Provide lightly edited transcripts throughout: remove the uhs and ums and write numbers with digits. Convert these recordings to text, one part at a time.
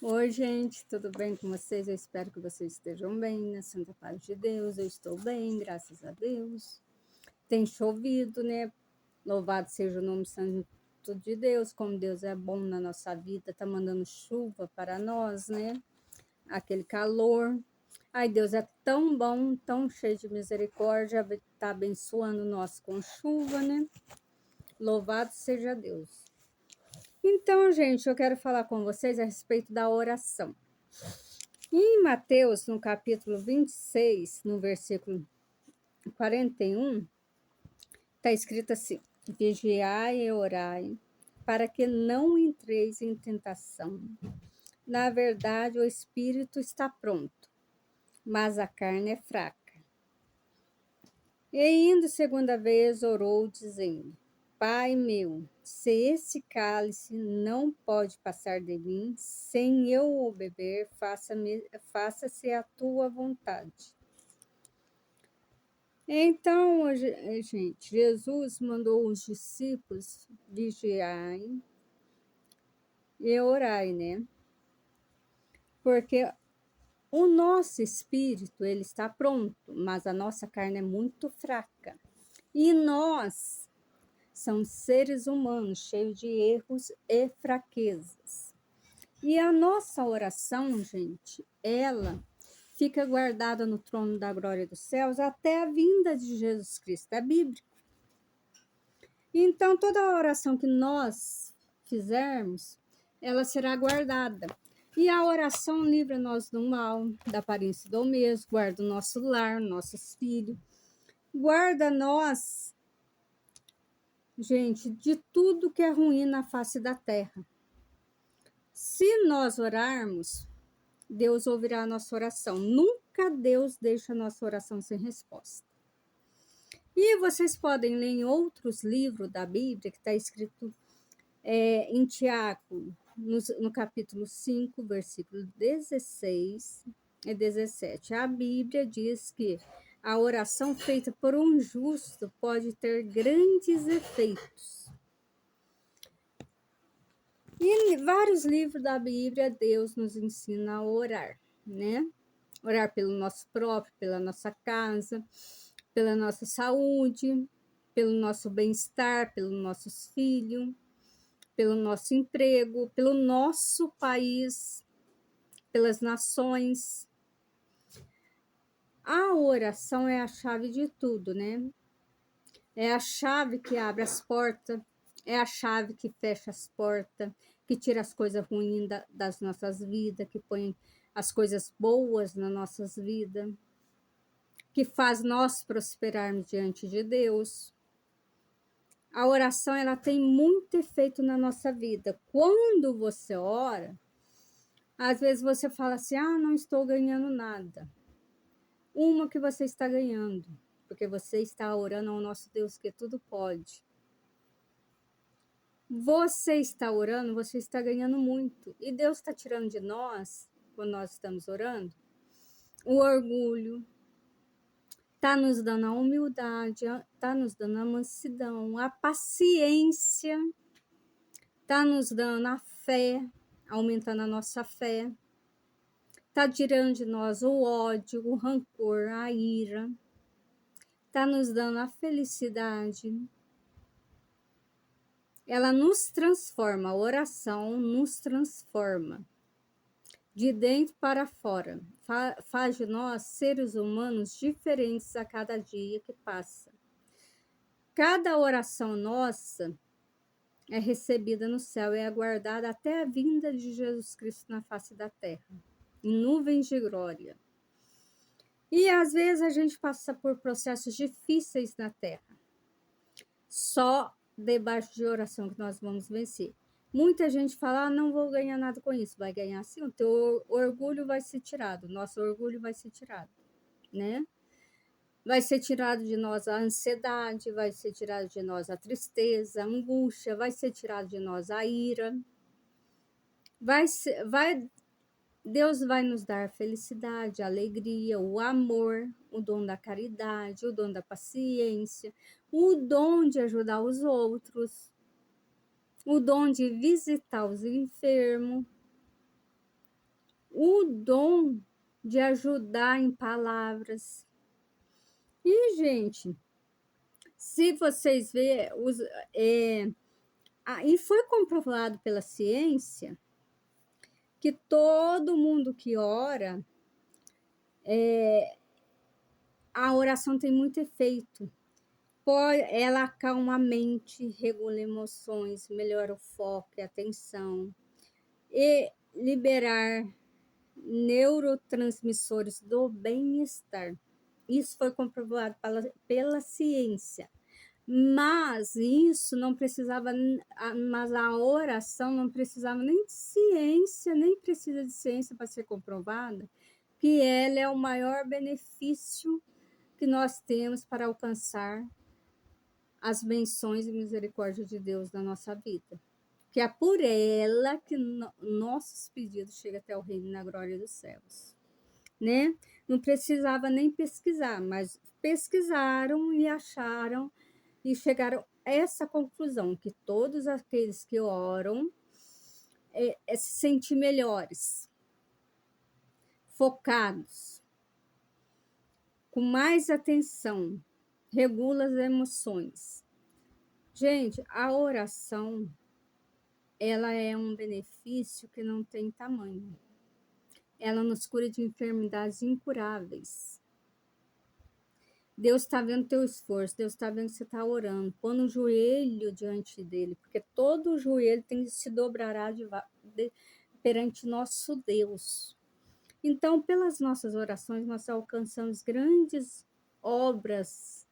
Oi, gente, tudo bem com vocês? Eu espero que vocês estejam bem, na santa paz de Deus. Eu estou bem, graças a Deus. Tem chovido, né? Louvado seja o nome santo de Deus, como Deus é bom na nossa vida, tá mandando chuva para nós, né? Aquele calor. Ai, Deus é tão bom, tão cheio de misericórdia, tá abençoando nós com chuva, né? Louvado seja Deus. Então, gente, eu quero falar com vocês a respeito da oração. Em Mateus, no capítulo 26, no versículo 41, está escrito assim: Vigiai e orai, para que não entreis em tentação. Na verdade, o espírito está pronto, mas a carne é fraca. E indo segunda vez, orou, dizendo: Pai meu, se esse cálice não pode passar de mim, sem eu o beber, faça-se a tua vontade. Então, gente, Jesus mandou os discípulos vigiarem e orai, né? Porque o nosso espírito, ele está pronto, mas a nossa carne é muito fraca. E nós somos seres humanos, cheios de erros e fraquezas. E a nossa oração, gente, ela fica guardada no trono da glória dos céus até a vinda de Jesus Cristo. É bíblico. Então, toda oração que nós fizermos, ela será guardada. E a oração livra nós do mal, da aparência do mesmo, guarda o nosso lar, nossos filhos, guarda nós, gente, de tudo que é ruim na face da terra. Se nós orarmos, Deus ouvirá a nossa oração. Nunca Deus deixa a nossa oração sem resposta. E vocês podem ler em outros livros da Bíblia, que está escrito em Tiago, no capítulo 5, versículo 16 e 17. A Bíblia diz que a oração feita por um justo pode ter grandes efeitos. E em vários livros da Bíblia, Deus nos ensina a orar, né? Orar pelo nosso próprio, pela nossa casa, pela nossa saúde, pelo nosso bem-estar, pelos nossos filhos, pelo nosso emprego, pelo nosso país, pelas nações. A oração é a chave de tudo, né? É a chave que abre as portas, é a chave que fecha as portas, que tira as coisas ruins das nossas vidas, que põe as coisas boas nas nossas vidas, que faz nós prosperarmos diante de Deus. A oração, ela tem muito efeito na nossa vida. Quando você ora, às vezes você fala assim, não estou ganhando nada. Uma que você está ganhando, porque você está orando ao nosso Deus que tudo pode. Você está orando, você está ganhando muito. E Deus está tirando de nós, quando nós estamos orando, o orgulho, está nos dando a humildade, está nos dando a mansidão, a paciência, está nos dando a fé, aumentando a nossa fé, está tirando de nós o ódio, o rancor, a ira, está nos dando a felicidade. Ela nos transforma, a oração nos transforma de dentro para fora, faz de nós seres humanos diferentes a cada dia que passa. Cada oração nossa é recebida no céu e é aguardada até a vinda de Jesus Cristo na face da terra, em nuvens de glória. E às vezes a gente passa por processos difíceis na terra. Só debaixo de oração que nós vamos vencer. Muita gente fala, não vou ganhar nada com isso. Vai ganhar sim, o teu orgulho vai ser tirado, nosso orgulho vai ser tirado, né? Vai ser tirado de nós a ansiedade, vai ser tirado de nós a tristeza, a angústia, vai ser tirado de nós a ira. Deus vai nos dar felicidade, alegria, o amor, o dom da caridade, o dom da paciência, o dom de ajudar os outros, o dom de visitar os enfermos. o dom de ajudar em palavras. E, gente, se vocês verem, e foi comprovado pela ciência que todo mundo que ora, a oração tem muito efeito. Ela acalma a mente, regula emoções, melhora o foco e a atenção, e liberar neurotransmissores do bem-estar. Isso foi comprovado pela ciência. Mas isso não precisava, mas a oração não precisava nem de ciência, nem precisa de ciência para ser comprovada, que ela é o maior benefício que nós temos para alcançar as benções e misericórdia de Deus na nossa vida. Que é por ela que nossos pedidos chegam até o reino na glória dos céus. Né? Não precisava nem pesquisar, mas pesquisaram e acharam e chegaram a essa conclusão, que todos aqueles que oram se sentem melhores, focados, com mais atenção, regula as emoções. Gente, a oração, ela é um benefício que não tem tamanho. Ela nos cura de enfermidades incuráveis. Deus está vendo teu esforço, Deus está vendo que você está orando, pondo um joelho diante dele, porque todo joelho tem que se dobrará perante nosso Deus. Então, pelas nossas orações, nós alcançamos grandes obras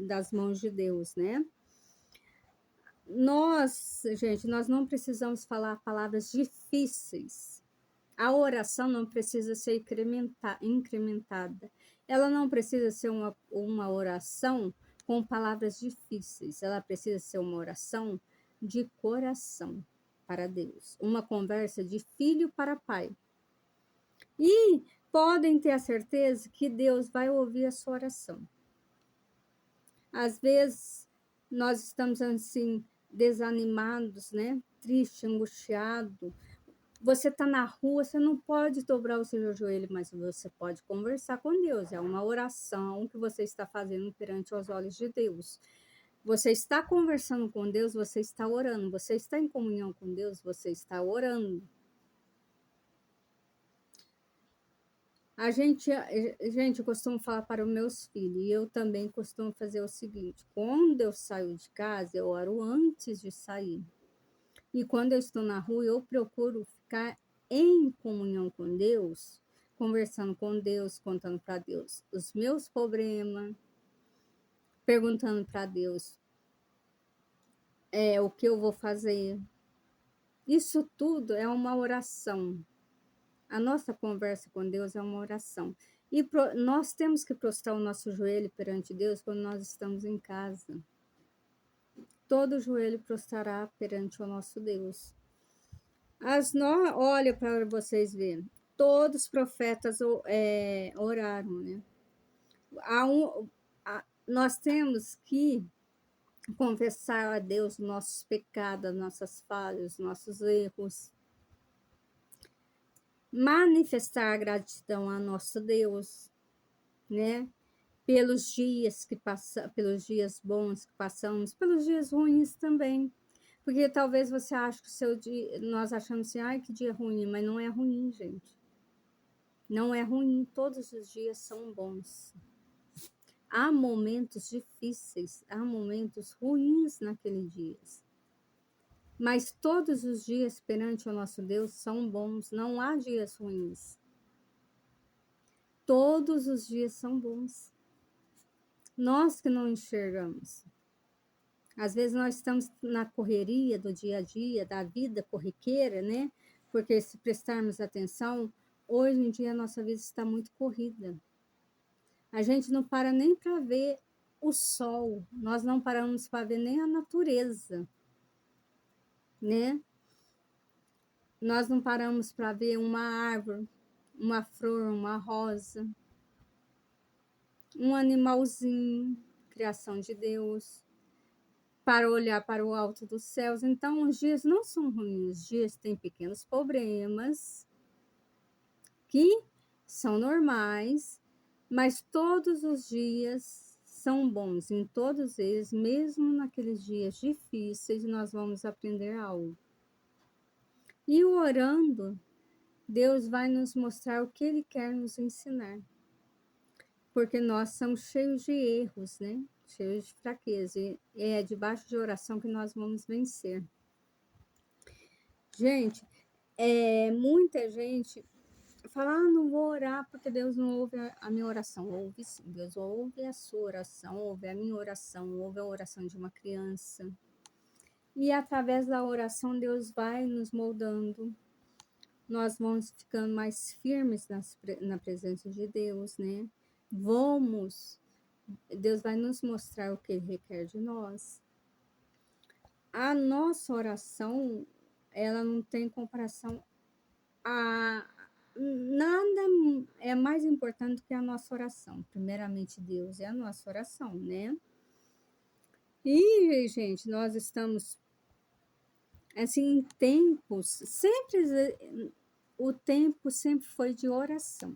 das mãos de Deus, né? Gente, nós não precisamos falar palavras difíceis. A oração não precisa ser incrementada. Ela não precisa ser uma oração com palavras difíceis. Ela precisa ser uma oração de coração para Deus. Uma conversa de filho para pai. E podem ter a certeza que Deus vai ouvir a sua oração. Às vezes, nós estamos assim, desanimados, né? Triste, angustiado. Você está na rua, você não pode dobrar o seu joelho, mas você pode conversar com Deus. É uma oração que você está fazendo perante os olhos de Deus. Você está conversando com Deus, você está orando. Você está em comunhão com Deus, você está orando. Gente, eu costumo falar para os meus filhos, e eu também costumo fazer o seguinte: quando eu saio de casa, eu oro antes de sair. E quando eu estou na rua, eu procuro ficar em comunhão com Deus, conversando com Deus, contando para Deus os meus problemas, perguntando para Deus o que eu vou fazer. Isso tudo é uma oração. A nossa conversa com Deus é uma oração. E nós temos que prostrar o nosso joelho perante Deus quando nós estamos em casa. Todo joelho prostrará perante o nosso Deus. Olha para vocês verem. Todos os profetas oraram, né? Nós temos que confessar a Deus nossos pecados, nossas falhas, nossos erros. Manifestar a gratidão a nosso Deus, né? Pelos dias pelos dias bons que passamos, pelos dias ruins também. Porque talvez você ache que o seu dia, nós achamos assim, ai, que dia ruim, mas não é ruim, gente. Não é ruim, todos os dias são bons. Há momentos difíceis, há momentos ruins naquele dia. Mas todos os dias perante o nosso Deus são bons, não há dias ruins. Todos os dias são bons. Nós que não enxergamos. Às vezes nós estamos na correria do dia a dia, da vida corriqueira, né? Porque se prestarmos atenção, hoje em dia a nossa vida está muito corrida. A gente não para nem para ver o sol, nós não paramos para ver nem a natureza, né? Nós não paramos para ver uma árvore, uma flor, uma rosa, um animalzinho, criação de Deus, para olhar para o alto dos céus. Então, os dias não são ruins, os dias têm pequenos problemas, que são normais, mas todos os dias são bons. Em todos eles, mesmo naqueles dias difíceis, nós vamos aprender algo. E orando, Deus vai nos mostrar o que Ele quer nos ensinar. Porque nós somos cheios de erros, né? Cheios de fraqueza. E é debaixo de oração que nós vamos vencer. Gente, muita gente fala, não vou orar porque Deus não ouve a minha oração. Ouve sim, Deus ouve a sua oração, ouve a minha oração, ouve a oração de uma criança. E através da oração, Deus vai nos moldando. Nós vamos ficando mais firmes na presença de Deus, né? Deus vai nos mostrar o que Ele requer de nós. A nossa oração, ela não tem comparação a nada é mais importante do que a nossa oração. Primeiramente, Deus é a nossa oração, né? E, gente, nós estamos assim em tempos, o tempo sempre foi de oração.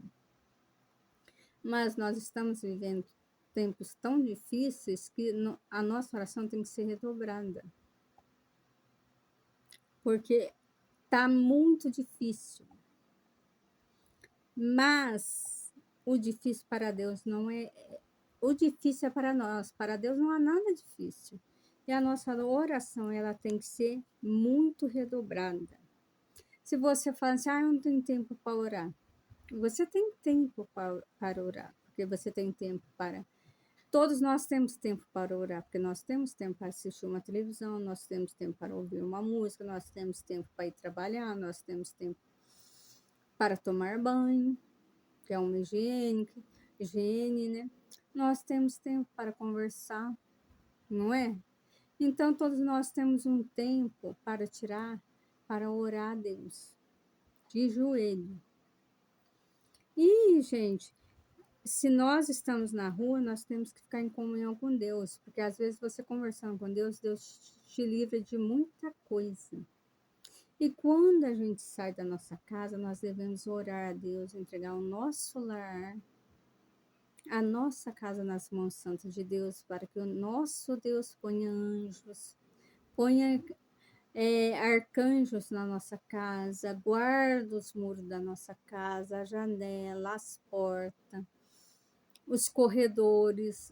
Mas nós estamos vivendo tempos tão difíceis que a nossa oração tem que ser redobrada. Porque tá muito difícil. Mas o difícil para Deus não é. O difícil é para nós. Para Deus não há nada difícil. E a nossa oração, ela tem que ser muito redobrada. Se você fala assim, eu não tenho tempo para orar. Você tem tempo para orar. Porque você tem tempo para. Todos nós temos tempo para orar, porque nós temos tempo para assistir uma televisão, nós temos tempo para ouvir uma música, nós temos tempo para ir trabalhar, nós temos tempo para tomar banho, que é uma higiene, né? Nós temos tempo para conversar, não é? Então, todos nós temos um tempo para tirar, para orar a Deus, de joelho. E, gente, se nós estamos na rua, nós temos que ficar em comunhão com Deus, porque às vezes você conversando com Deus, Deus te livra de muita coisa. E quando a gente sai da nossa casa, nós devemos orar a Deus, entregar o nosso lar, a nossa casa nas mãos santas de Deus, para que o nosso Deus ponha anjos, ponha arcanjos na nossa casa, guarda os muros da nossa casa, a janela, as portas, os corredores.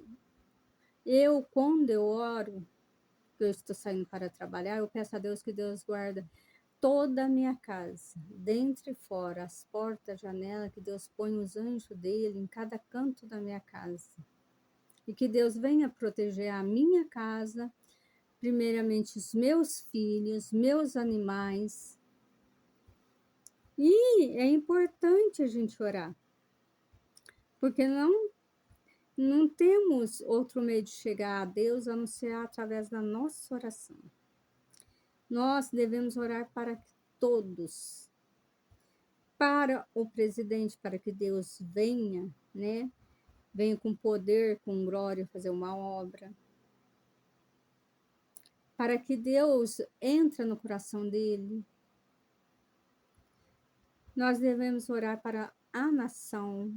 Quando eu oro, que eu estou saindo para trabalhar, eu peço a Deus que Deus guarda toda a minha casa, dentro e fora, as portas, janela, que Deus põe os anjos dele em cada canto da minha casa. E que Deus venha proteger a minha casa, primeiramente os meus filhos, meus animais. E é importante a gente orar, porque não temos outro meio de chegar a Deus a não ser através da nossa oração. Nós devemos orar para todos, para o presidente, para que Deus venha, né? Venha com poder, com glória, fazer uma obra. Para que Deus entre no coração dele. Nós devemos orar para a nação,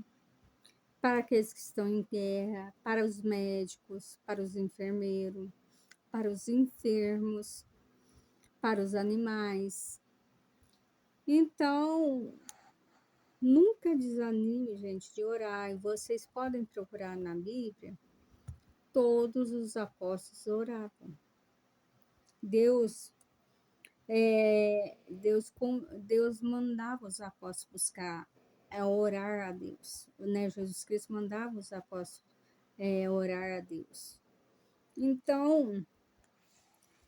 para aqueles que estão em guerra, para os médicos, para os enfermeiros, para os enfermos, para os animais. Então, nunca desanime, gente, de orar. E vocês podem procurar na Bíblia, todos os apóstolos oravam. Deus mandava os apóstolos buscar, orar a Deus, né? Jesus Cristo mandava os apóstolos orar a Deus. Então,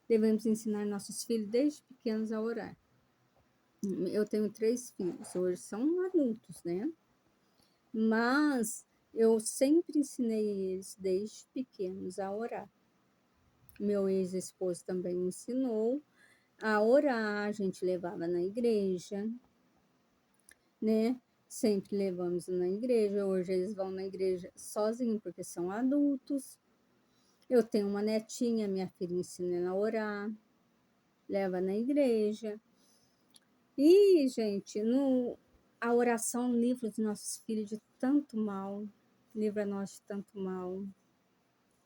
devemos ensinar nossos filhos desde pequenos a orar. Eu tenho 3 filhos, hoje são adultos, né? Mas eu sempre ensinei eles desde pequenos a orar. Meu ex-esposo também me ensinou a orar, a gente levava na igreja, né? Sempre levamos na igreja. Hoje eles vão na igreja sozinhos, porque são adultos. Eu tenho uma netinha, minha filha ensina a orar, leva na igreja. E, gente, A oração livra os nossos filhos de tanto mal, livra nós de tanto mal.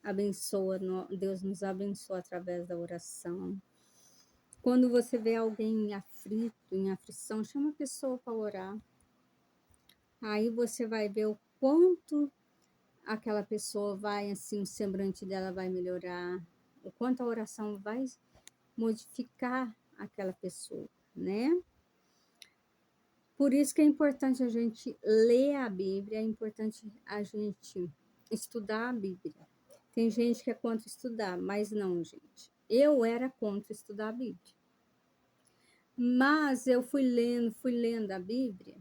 Abençoa, Deus nos abençoa através da oração. Quando você vê alguém aflito, em aflição, chama a pessoa para orar. Aí você vai ver o quanto aquela pessoa vai, assim, o semblante dela vai melhorar, o quanto a oração vai modificar aquela pessoa, né? Por isso que é importante a gente ler a Bíblia, é importante a gente estudar a Bíblia. Tem gente que é contra estudar, mas não, gente. Eu era contra estudar a Bíblia. Mas eu fui lendo a Bíblia,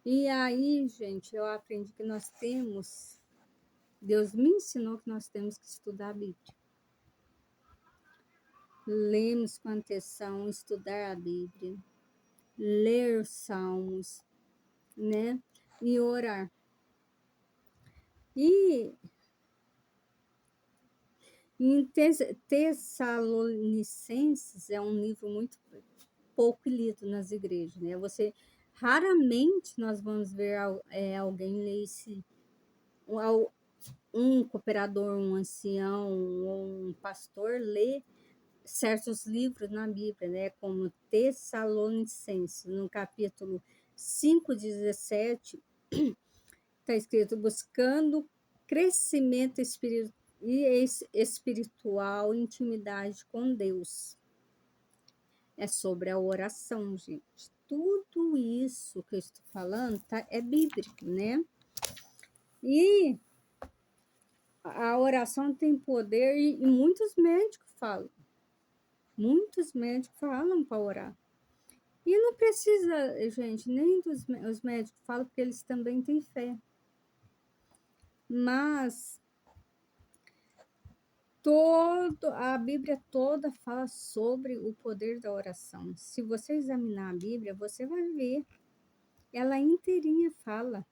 e aí, gente, eu aprendi que Deus me ensinou que nós temos que estudar a Bíblia. Lemos com atenção, estudar a Bíblia, ler os salmos, né? E orar. E em Tessalonicenses é um livro muito pouco lido nas igrejas, né? Raramente nós vamos ver alguém ler um cooperador, um ancião, ou um pastor ler certos livros na Bíblia, né? Como Tessalonicenses, no capítulo 5:17, está escrito: buscando crescimento espiritual, intimidade com Deus. É sobre a oração, gente. Tudo isso que eu estou falando é bíblico, né? E a oração tem poder, e muitos médicos falam. Muitos médicos falam para orar. E não precisa, gente, nem os médicos falam, porque eles também têm fé. Mas a Bíblia toda fala sobre o poder da oração. Se você examinar a Bíblia, você vai ver. Ela inteirinha fala.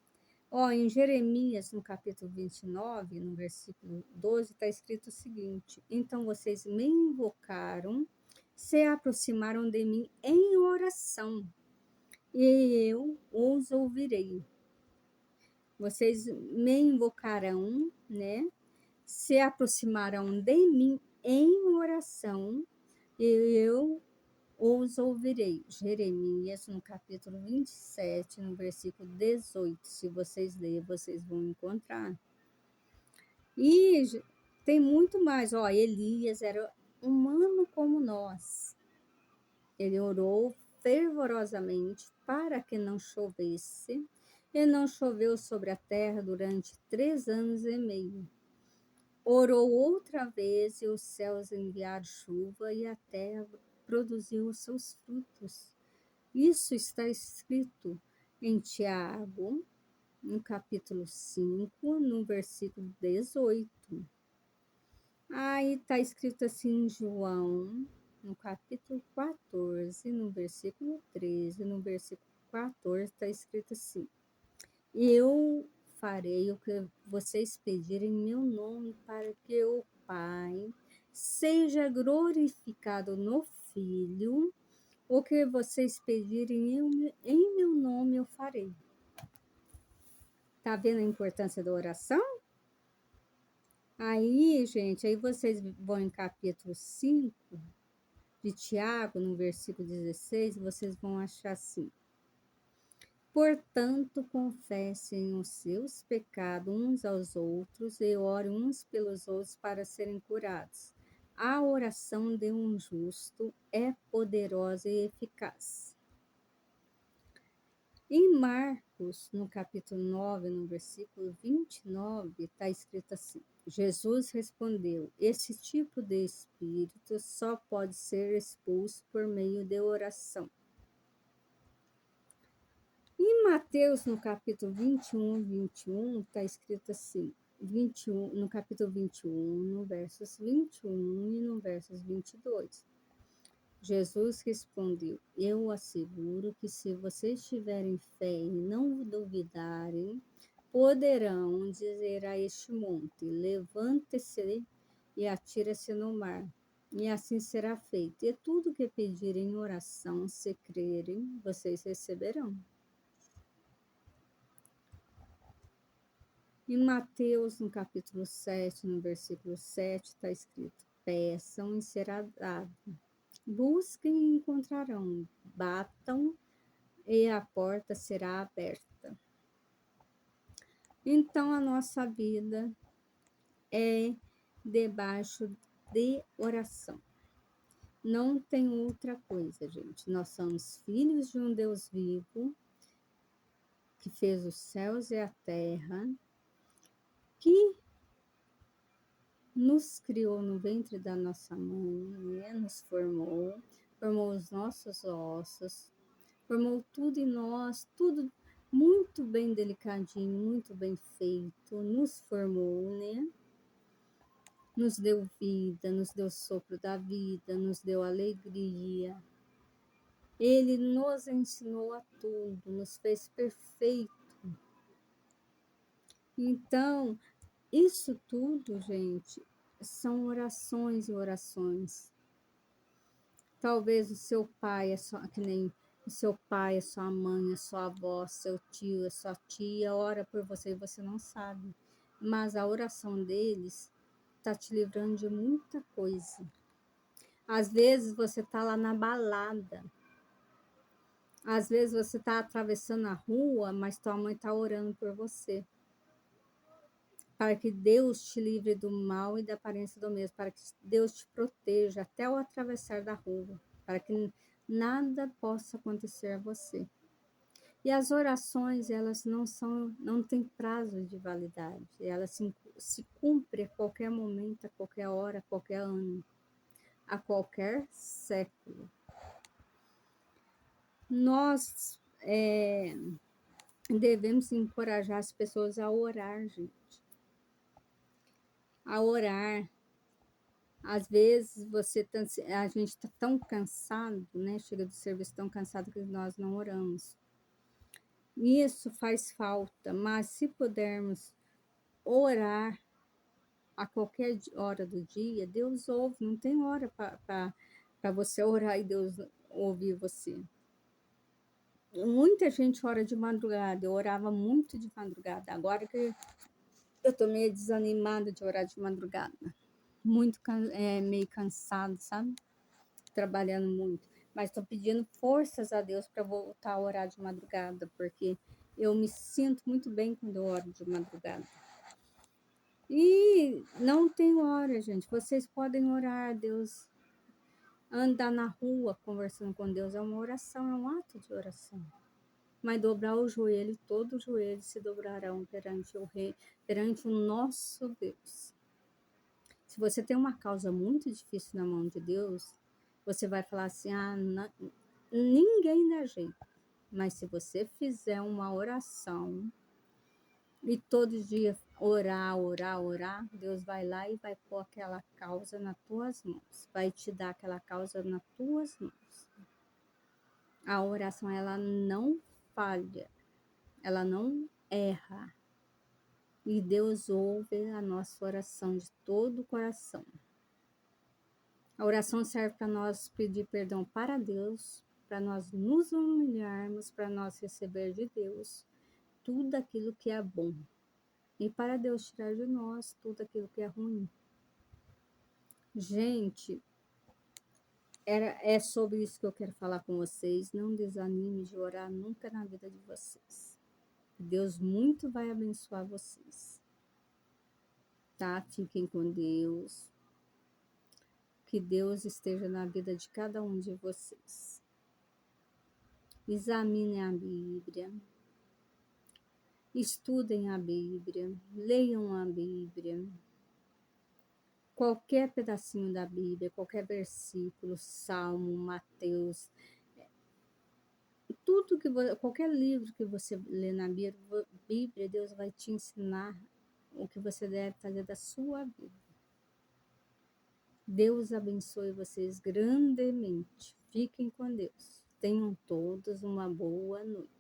Em Jeremias, no capítulo 29, no versículo 12, está escrito o seguinte: então vocês me invocaram, se aproximaram de mim em oração, e eu os ouvirei. Vocês me invocarão, né? Se aproximarão de mim em oração, e eu os ouvirei. Jeremias, no capítulo 27, no versículo 18. Se vocês lerem, vocês vão encontrar. E tem muito mais. Elias era humano como nós. Ele orou fervorosamente para que não chovesse, e não choveu sobre a terra durante 3 anos e meio. Orou outra vez, e os céus enviaram chuva, e a terra produziu os seus frutos. Isso está escrito em Tiago, no capítulo 5, no versículo 18. Aí está escrito assim em João, no capítulo 14, no versículo 13, no versículo 14, está escrito assim: eu farei o que vocês pedirem em meu nome, para que o Pai seja glorificado no Filho. O que vocês pedirem em meu nome, eu farei. Tá vendo a importância da oração? Aí, gente, aí vocês vão em capítulo 5 de Tiago, no versículo 16, vocês vão achar assim: portanto, confessem os seus pecados uns aos outros e orem uns pelos outros para serem curados. A oração de um justo é poderosa e eficaz. Em Marcos, no capítulo 9, no versículo 29, está escrito assim: Jesus respondeu: esse tipo de espírito só pode ser expulso por meio de oração. Em Mateus, no capítulo 21, está escrito assim, no capítulo 21, no versos 21 e no versos 22. Jesus respondeu: eu asseguro que se vocês tiverem fé e não duvidarem, poderão dizer a este monte: levante-se e atire-se no mar, e assim será feito. E tudo que pedirem em oração, se crerem, vocês receberão. Em Mateus, no capítulo 7, no versículo 7, está escrito: peçam e será dado. Busquem e encontrarão. Batam e a porta será aberta. Então, a nossa vida é debaixo de oração. Não tem outra coisa, gente. Nós somos filhos de um Deus vivo, que fez os céus e a terra, que nos criou no ventre da nossa mãe, né? Nos formou, formou os nossos ossos, formou tudo em nós, tudo muito bem delicadinho, muito bem feito, nos formou, né? Nos deu vida, nos deu sopro da vida, nos deu alegria. Ele nos ensinou a tudo, nos fez perfeito. Então, isso tudo, gente, são orações e orações. Talvez o seu pai é só que nem o seu pai, a sua mãe, a sua avó, seu tio, a sua tia ora por você e você não sabe. Mas a oração deles está te livrando de muita coisa. Às vezes você está lá na balada. Às vezes você está atravessando a rua, mas tua mãe está orando por você. Para que Deus te livre do mal e da aparência do mesmo, para que Deus te proteja até o atravessar da rua, para que nada possa acontecer a você. E as orações, elas não têm prazo de validade, elas se cumprem a qualquer momento, a qualquer hora, a qualquer ano, a qualquer século. Nós devemos encorajar as pessoas a orar, gente. A orar. Às vezes a gente está tão cansado, né? Chega do serviço tão cansado que nós não oramos. Isso faz falta, mas se pudermos orar a qualquer hora do dia, Deus ouve, não tem hora para você orar e Deus ouvir você. Muita gente ora de madrugada, eu orava muito de madrugada, agora que eu tô meio desanimada de orar de madrugada, muito meio cansado, sabe? Trabalhando muito, mas estou pedindo forças a Deus para voltar a orar de madrugada, porque eu me sinto muito bem quando eu oro de madrugada. E não tem hora, gente. Vocês podem orar, Deus. Andar na rua conversando com Deus é uma oração, é um ato de oração. Mas dobrar o joelho, todos os joelhos se dobrarão perante o Rei, perante o nosso Deus. Se você tem uma causa muito difícil na mão de Deus, você vai falar assim: ninguém dá jeito. Mas se você fizer uma oração e todo dia orar, Deus vai lá e vai pôr aquela causa nas tuas mãos. Vai te dar aquela causa nas tuas mãos. A oração, ela não falha. Ela não erra. E Deus ouve a nossa oração de todo o coração. A oração serve para nós pedir perdão para Deus, para nós nos humilharmos, para nós receber de Deus tudo aquilo que é bom. E para Deus tirar de nós tudo aquilo que é ruim. Gente, é sobre isso que eu quero falar com vocês. Não desanime de orar nunca na vida de vocês. Deus muito vai abençoar vocês. Tá? Fiquem com Deus. Que Deus esteja na vida de cada um de vocês. Examinem a Bíblia. Estudem a Bíblia. Leiam a Bíblia. Qualquer pedacinho da Bíblia, qualquer versículo, Salmo, Mateus, qualquer livro que você lê na Bíblia, Deus vai te ensinar o que você deve fazer da sua vida. Deus abençoe vocês grandemente. Fiquem com Deus. Tenham todos uma boa noite.